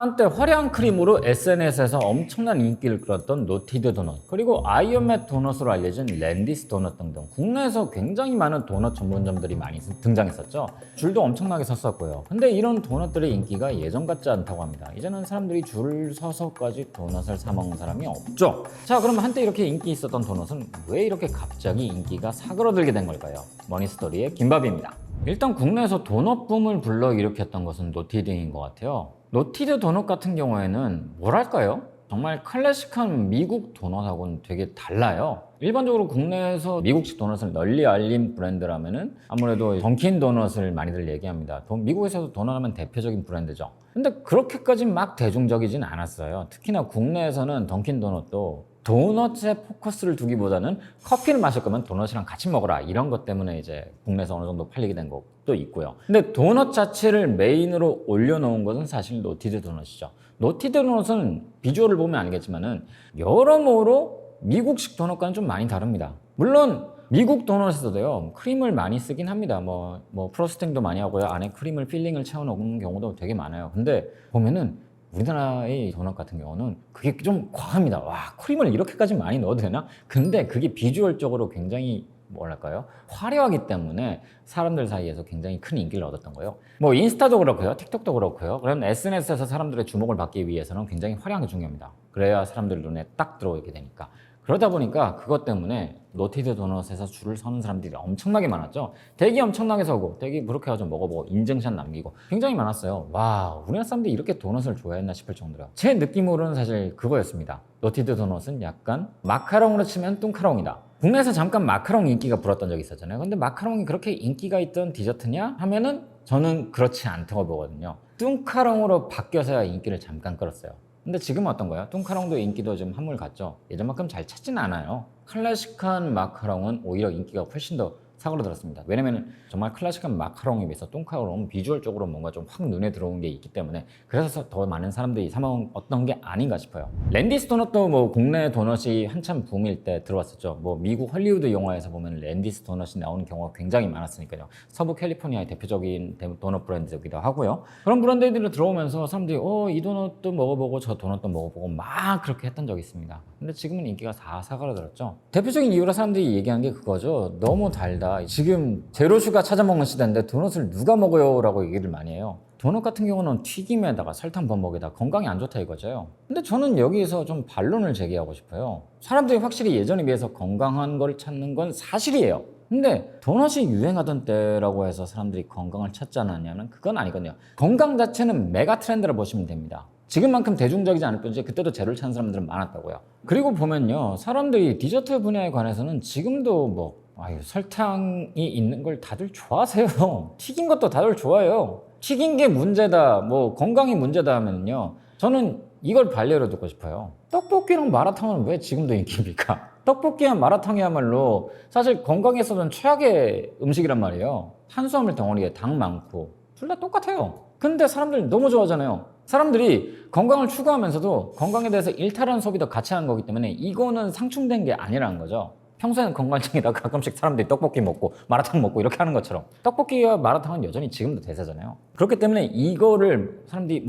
한때 화려한 크림으로 SNS에서 엄청난 인기를 끌었던 노티드 도넛, 그리고 아이언맛 도넛으로 알려진 랜디스 도넛 등등 국내에서 굉장히 많은 도넛 전문점들이 많이 등장했었죠. 줄도 엄청나게 섰었고요. 근데 이런 도넛들의 인기가 예전 같지 않다고 합니다. 이제는 사람들이 줄을 서서까지 도넛을 사 먹는 사람이 없죠. 자, 그럼 한때 이렇게 인기 있었던 도넛은 왜 이렇게 갑자기 인기가 사그러들게 된 걸까요? 머니스토리의 김밥입니다. 일단 국내에서 도넛 붐을 불러일으켰던 것은 노티드인 것 같아요. 노티드 도넛 같은 경우에는 뭐랄까요? 정말 클래식한 미국 도넛하고는 되게 달라요. 일반적으로 국내에서 미국식 도넛을 널리 알린 브랜드라면은 아무래도 던킨 도넛을 많이들 얘기합니다. 미국에서도 도넛 하면 대표적인 브랜드죠. 근데 그렇게까지 막 대중적이진 않았어요. 특히나 국내에서는 던킨 도넛도 도넛에 포커스를 두기보다는 커피를 마실 거면 도넛이랑 같이 먹어라, 이런 것 때문에 이제 국내에서 어느 정도 팔리게 된 것도 있고요. 근데 도넛 자체를 메인으로 올려놓은 것은 사실 노티드 도넛이죠. 노티드 도넛은 비주얼을 보면 알겠지만은 여러모로 미국식 도넛과는 좀 많이 다릅니다. 물론 미국 도넛에서도요 크림을 많이 쓰긴 합니다. 뭐 프로스팅도 많이 하고요, 안에 크림을 필링을 채워놓는 경우도 되게 많아요. 근데 보면은 우리나라의 도넛 같은 경우는 그게 좀 과합니다. 와, 크림을 이렇게까지 많이 넣어도 되나? 근데 그게 비주얼적으로 굉장히 뭐랄까요? 화려하기 때문에 사람들 사이에서 굉장히 큰 인기를 얻었던 거예요. 뭐 인스타도 그렇고요, 틱톡도 그렇고요. 그런 SNS에서 사람들의 주목을 받기 위해서는 굉장히 화려한 게 중요합니다. 그래야 사람들 눈에 딱 들어오게 되니까. 그러다 보니까 그것 때문에 노티드 도넛에서 줄을 서는 사람들이 엄청나게 많았죠. 대기 엄청나게 서고, 대기 그렇게 해가지고 먹어보고 인증샷 남기고 굉장히 많았어요. 와, 우리나라 사람들이 이렇게 도넛을 좋아했나 싶을 정도로. 제 느낌으로는 사실 그거였습니다. 노티드 도넛은 약간 마카롱으로 치면 뚱카롱이다. 국내에서 잠깐 마카롱 인기가 불었던 적이 있었잖아요. 근데 마카롱이 그렇게 인기가 있던 디저트냐 하면은 저는 그렇지 않다고 보거든요. 뚱카롱으로 바뀌어서야 인기를 잠깐 끌었어요. 근데 지금은 어떤 거야? 뚱카롱도 인기도 좀 한물 갔죠. 예전만큼 잘 찾진 않아요. 클래식한 마카롱은 오히려 인기가 훨씬 더 사그러들었습니다. 왜냐면 정말 클래식한 마카롱에 비해서 뚱카롱은 비주얼적으로 뭔가 좀 확 눈에 들어온 게 있기 때문에, 그래서 더 많은 사람들이 사 먹었던 게 아닌가 싶어요. 랜디스 도넛도 뭐 국내 도넛이 한참 붐일 때 들어왔었죠. 뭐 미국 헐리우드 영화에서 보면 랜디스 도넛이 나오는 경우가 굉장히 많았으니까요. 서부 캘리포니아의 대표적인 도넛 브랜드이기도 하고요. 그런 브랜드들이 들어오면서 사람들이 이 도넛도 먹어보고 저 도넛도 먹어보고 막 그렇게 했던 적이 있습니다. 근데 지금은 인기가 다 사그라들었죠. 대표적인 이유로 사람들이 얘기한 게 그거죠. 너무 달다. 지금 제로슈가 찾아먹는 시대인데 도넛을 누가 먹어요? 라고 얘기를 많이 해요. 도넛 같은 경우는 튀김에다가 설탕 범벅에다 건강에 안 좋다 이거죠. 근데 저는 여기에서 좀 반론을 제기하고 싶어요. 사람들이 확실히 예전에 비해서 건강한 걸 찾는 건 사실이에요. 근데 도넛이 유행하던 때라고 해서 사람들이 건강을 찾지 않았냐면 그건 아니거든요. 건강 자체는 메가 트렌드라 보시면 됩니다. 지금만큼 대중적이지 않을 뿐이지 그때도 제로를 찾는 사람들은 많았다고요. 그리고 보면요, 사람들이 디저트 분야에 관해서는 지금도 설탕이 있는 걸 다들 좋아하세요. 튀긴 것도 다들 좋아해요. 튀긴 게 문제다, 뭐 건강이 문제다 하면요, 저는 이걸 반례로 듣고 싶어요. 떡볶이랑 마라탕은 왜 지금도 인기입니까? 떡볶이와 마라탕이야말로 사실 건강에서는 최악의 음식이란 말이에요. 탄수화물 덩어리에 당 많고 둘 다 똑같아요. 근데 사람들이 너무 좋아하잖아요. 사람들이 건강을 추구하면서도 건강에 대해서 일탈하는 소비도 같이 하는 거기 때문에 이거는 상충된 게 아니라는 거죠. 평소에는 건강증이다 가끔씩 사람들이 떡볶이 먹고 마라탕 먹고 이렇게 하는 것처럼 떡볶이와 마라탕은 여전히 지금도 대세잖아요. 그렇기 때문에 이거를 사람들이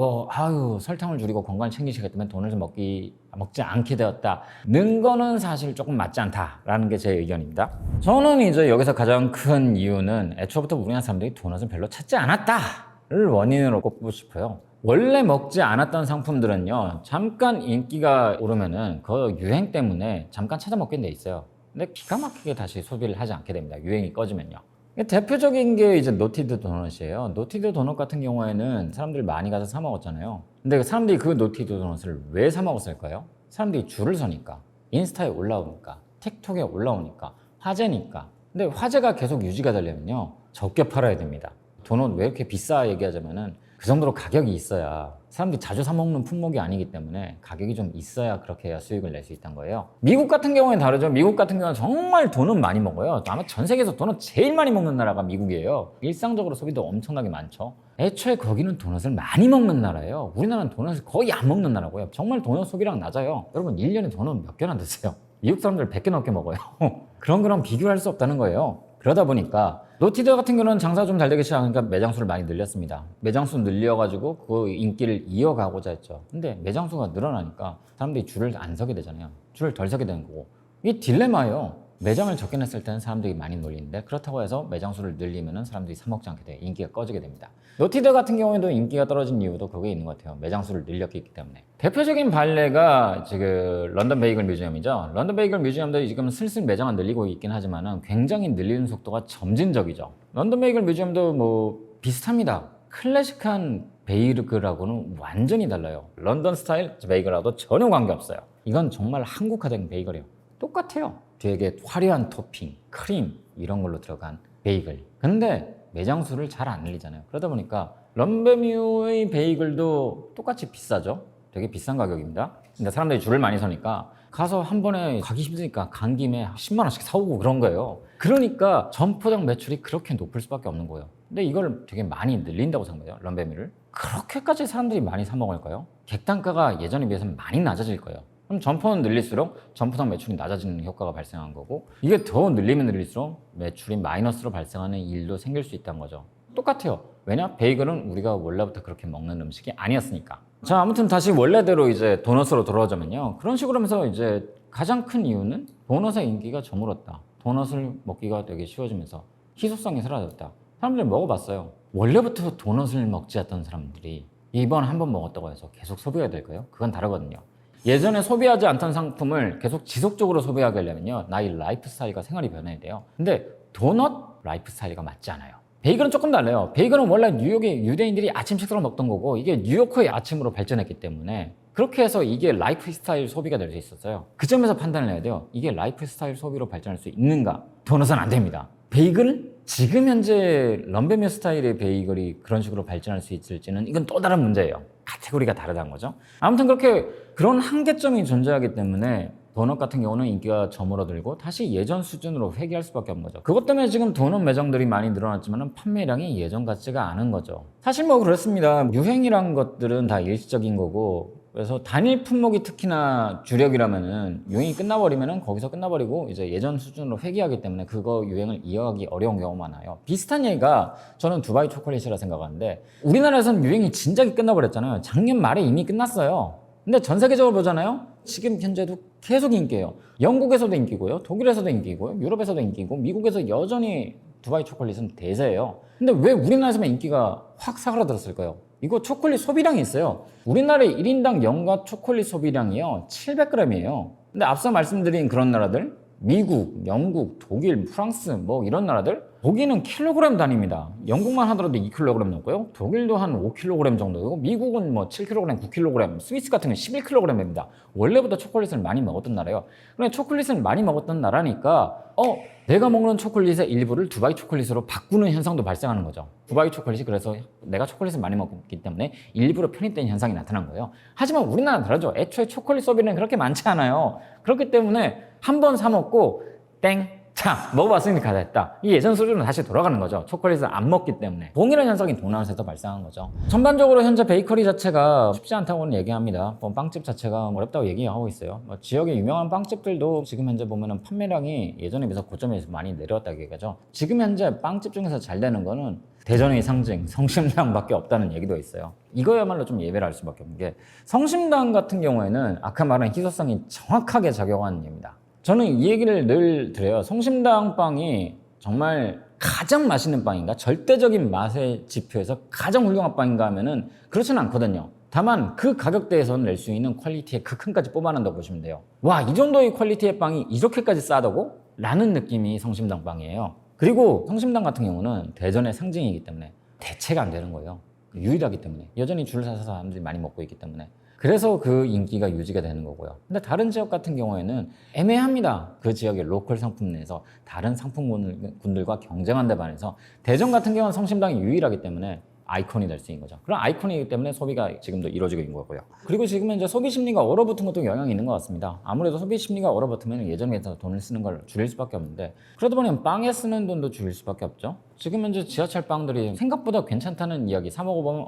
설탕을 줄이고 건강을 챙기시기 때문에 돈을 좀 먹지 않게 되었다는 거는 사실 조금 맞지 않다라는 게 제 의견입니다. 저는 이제 여기서 가장 큰 이유는 애초부터 우리나라 사람들이 도넛을 별로 찾지 않았다를 원인으로 꼽고 싶어요. 원래 먹지 않았던 상품들은요, 잠깐 인기가 오르면은 그 유행 때문에 잠깐 찾아 먹게 돼 있어요. 근데 기가 막히게 다시 소비를 하지 않게 됩니다. 유행이 꺼지면요. 대표적인 게 이제 노티드 도넛이에요. 노티드 도넛 같은 경우에는 사람들이 많이 가서 사 먹었잖아요. 근데 사람들이 그 노티드 도넛을 왜 사 먹었을까요? 사람들이 줄을 서니까, 인스타에 올라오니까, 틱톡에 올라오니까, 화제니까. 근데 화제가 계속 유지가 되려면요, 적게 팔아야 됩니다. 도넛 왜 이렇게 비싸 얘기하자면은 그 정도로 가격이 있어야, 사람들이 자주 사 먹는 품목이 아니기 때문에 가격이 좀 있어야 그렇게 해야 수익을 낼 수 있다는 거예요. 미국 같은 경우는 다르죠. 미국 같은 경우는 정말 도넛 많이 먹어요. 아마 전 세계에서 도넛 제일 많이 먹는 나라가 미국이에요. 일상적으로 소비도 엄청나게 많죠. 애초에 거기는 도넛을 많이 먹는 나라예요. 우리나라는 도넛을 거의 안 먹는 나라고요. 정말 도넛 소비량 낮아요. 여러분 1년에 도넛 몇 개나 드세요? 미국 사람들 100개 넘게 먹어요. 그런 거랑 비교할 수 없다는 거예요. 그러다 보니까 노티드 같은 경우는 장사가 좀 잘 되기 시작하니까 매장 수를 많이 늘렸습니다. 매장 수 늘려가지고 그 인기를 이어가고자 했죠. 근데 매장 수가 늘어나니까 사람들이 줄을 안 서게 되잖아요. 줄을 덜 서게 되는 거고. 이게 딜레마예요. 매장을 적게 냈을 때는 사람들이 많이 몰리는데 그렇다고 해서 매장 수를 늘리면 사람들이 사 먹지 않게 돼요. 인기가 꺼지게 됩니다. 노티드 같은 경우에도 인기가 떨어진 이유도 그게 있는 것 같아요. 매장 수를 늘렸기 때문에. 대표적인 발레가 지금 런던 베이글 뮤지엄이죠. 런던 베이글 뮤지엄도 지금 슬슬 매장을 늘리고 있긴 하지만 굉장히 늘리는 속도가 점진적이죠. 런던 베이글 뮤지엄도 뭐 비슷합니다. 클래식한 베이글하고는 완전히 달라요. 런던 스타일 베이글하고도 전혀 관계없어요. 이건 정말 한국화된 베이글이에요. 똑같아요. 되게 화려한 토핑, 크림 이런 걸로 들어간 베이글. 근데 매장 수를 잘 안 늘리잖아요. 그러다 보니까 런베뮤의 베이글도 똑같이 비싸죠. 되게 비싼 가격입니다. 근데 사람들이 줄을 많이 서니까 가서 한 번에 가기 힘드니까 간 김에 10만 원씩 사오고 그런 거예요. 그러니까 점포장 매출이 그렇게 높을 수밖에 없는 거예요. 근데 이걸 되게 많이 늘린다고 생각해요. 런베뮤를. 그렇게까지 사람들이 많이 사 먹을까요? 객단가가 예전에 비해서는 많이 낮아질 거예요. 그럼 점포는 늘릴수록 점포상 매출이 낮아지는 효과가 발생한 거고, 이게 더 늘리면 늘릴수록 매출이 마이너스로 발생하는 일도 생길 수 있다는 거죠. 똑같아요. 왜냐? 베이글은 우리가 원래부터 그렇게 먹는 음식이 아니었으니까. 자, 아무튼 다시 원래대로 이제 도넛으로 돌아오자면요. 그런 식으로 하면서 이제 가장 큰 이유는 도넛의 인기가 저물었다. 도넛을 먹기가 되게 쉬워지면서 희소성이 사라졌다. 사람들이 먹어봤어요. 원래부터 도넛을 먹지 않던 사람들이 이번 한 번 먹었다고 해서 계속 소비해야 될까요? 그건 다르거든요. 예전에 소비하지 않던 상품을 계속 지속적으로 소비하게 하려면요, 나의 라이프 스타일과 생활이 변해야 돼요. 근데 도넛 라이프 스타일과 맞지 않아요. 베이글은 조금 달라요. 베이글은 원래 뉴욕의 유대인들이 아침 식사로 먹던 거고, 이게 뉴요커의 아침으로 발전했기 때문에 그렇게 해서 이게 라이프 스타일 소비가 될 수 있었어요. 그 점에서 판단을 해야 돼요. 이게 라이프 스타일 소비로 발전할 수 있는가? 도넛은 안 됩니다. 베이글? 지금 현재 런베뮤 스타일의 베이글이 그런 식으로 발전할 수 있을지는 이건 또 다른 문제예요. 카테고리가 다르다는 거죠. 아무튼 그렇게 그런 한계점이 존재하기 때문에 도넛 같은 경우는 인기가 저물어들고 다시 예전 수준으로 회귀할 수밖에 없는 거죠. 그것 때문에 지금 도넛 매장들이 많이 늘어났지만 판매량이 예전 같지가 않은 거죠. 사실 뭐 그렇습니다. 유행이란 것들은 다 일시적인 거고, 그래서 단일 품목이 특히나 주력이라면은 유행이 끝나버리면은 거기서 끝나버리고 이제 예전 수준으로 회귀하기 때문에 그거 유행을 이어가기 어려운 경우가 많아요. 비슷한 얘기가 저는 두바이 초콜릿이라 생각하는데, 우리나라에서는 유행이 진작에 끝나버렸잖아요. 작년 말에 이미 끝났어요. 근데 전 세계적으로 보잖아요. 지금 현재도 계속 인기예요. 영국에서도 인기고요, 독일에서도 인기고요, 유럽에서도 인기고, 미국에서 여전히 두바이 초콜릿은 대세예요. 근데 왜 우리나라에서만 인기가 확 사그라들었을까요? 이거 초콜릿 소비량이 있어요. 우리나라의 1인당 연간 초콜릿 소비량이요 700g이에요. 근데 앞서 말씀드린 그런 나라들, 미국, 영국, 독일, 프랑스 뭐 이런 나라들, 독일은 킬로그램 단위입니다. 영국만 하더라도 2kg 넘고요, 독일도 한 5kg 정도고, 미국은 뭐 7kg, 9kg, 스위스 같은 건 11kg입니다. 원래부터 초콜릿을 많이 먹었던 나라예요. 그러니까 초콜릿을 많이 먹었던 나라니까 내가 먹는 초콜릿의 일부를 두바이 초콜릿으로 바꾸는 현상도 발생하는 거죠. 두바이 초콜릿이 그래서 내가 초콜릿을 많이 먹기 때문에 일부러 편입된 현상이 나타난 거예요. 하지만 우리나라는 다르죠. 애초에 초콜릿 소비는 그렇게 많지 않아요. 그렇기 때문에 한 번 사 먹고 땡! 자, 먹어봤으니까 됐다. 이 예전 수준으로 다시 돌아가는 거죠. 초콜릿을 안 먹기 때문에. 동일한 현상이 도넛에서 발생한 거죠. 전반적으로 현재 베이커리 자체가 쉽지 않다고는 얘기합니다. 빵집 자체가 어렵다고 얘기하고 있어요. 지역의 유명한 빵집들도 지금 현재 보면은 판매량이 예전에 비해서 고점에서 많이 내려왔다고 얘기하죠. 지금 현재 빵집 중에서 잘 되는 거는 대전의 상징 성심당밖에 없다는 얘기도 있어요. 이거야말로 좀 예외를 할 수밖에 없는 게, 성심당 같은 경우에는 아까 말한 희소성이 정확하게 작용하는 예입니다. 저는 이 얘기를 늘 드려요. 성심당 빵이 정말 가장 맛있는 빵인가? 절대적인 맛의 지표에서 가장 훌륭한 빵인가 하면은 그렇지는 않거든요. 다만 그 가격대에서는 낼 수 있는 퀄리티의 극한까지 뽑아낸다고 보시면 돼요. 와, 이 정도의 퀄리티의 빵이 이렇게까지 싸다고? 라는 느낌이 성심당 빵이에요. 그리고 성심당 같은 경우는 대전의 상징이기 때문에 대체가 안 되는 거예요. 유일하기 때문에. 여전히 줄을 서서 사람들이 많이 먹고 있기 때문에. 그래서 그 인기가 유지가 되는 거고요. 근데 다른 지역 같은 경우에는 애매합니다. 그 지역의 로컬 상품 내에서 다른 상품군들과 경쟁한데 반해서 대전 같은 경우는 성심당이 유일하기 때문에 아이콘이 될 수 있는 거죠. 그런 아이콘이기 때문에 소비가 지금도 이루어지고 있는 거고요. 그리고 지금은 이제 소비 심리가 얼어붙은 것도 영향이 있는 것 같습니다. 아무래도 소비 심리가 얼어붙으면 예전에 비해서 돈을 쓰는 걸 줄일 수밖에 없는데, 그러다 보니 빵에 쓰는 돈도 줄일 수밖에 없죠. 지금 현재 지하철 빵들이 생각보다 괜찮다는 이야기 사 먹어보면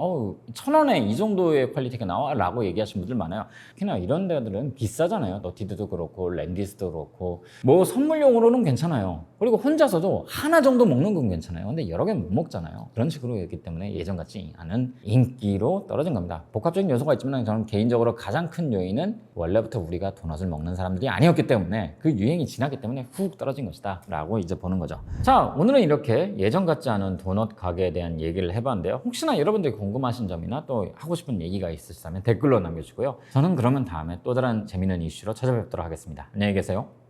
1,000원에 이 정도의 퀄리티가 나와? 라고 얘기하시는 분들 많아요. 특히나 이런 데들은 비싸잖아요. 너티드도 그렇고 랜디스도 그렇고 뭐 선물용으로는 괜찮아요. 그리고 혼자서도 하나 정도 먹는 건 괜찮아요. 근데 여러 개 못 먹잖아요. 그런 식으로 했기 때문에 예전 같지 않은 인기로 떨어진 겁니다. 복합적인 요소가 있지만 저는 개인적으로 가장 큰 요인은 원래부터 우리가 도넛을 먹는 사람들이 아니었기 때문에 그 유행이 지났기 때문에 훅 떨어진 것이다 라고 이제 보는 거죠. 자, 오늘은 이렇게 예전 같지 않은 도넛 가게에 대한 얘기를 해봤는데요. 혹시나 여러분들이 궁금하신 점이나 또 하고 싶은 얘기가 있으시다면 댓글로 남겨주고요. 저는 그러면 다음에 또 다른 재밌는 이슈로 찾아뵙도록 하겠습니다. 안녕히 계세요.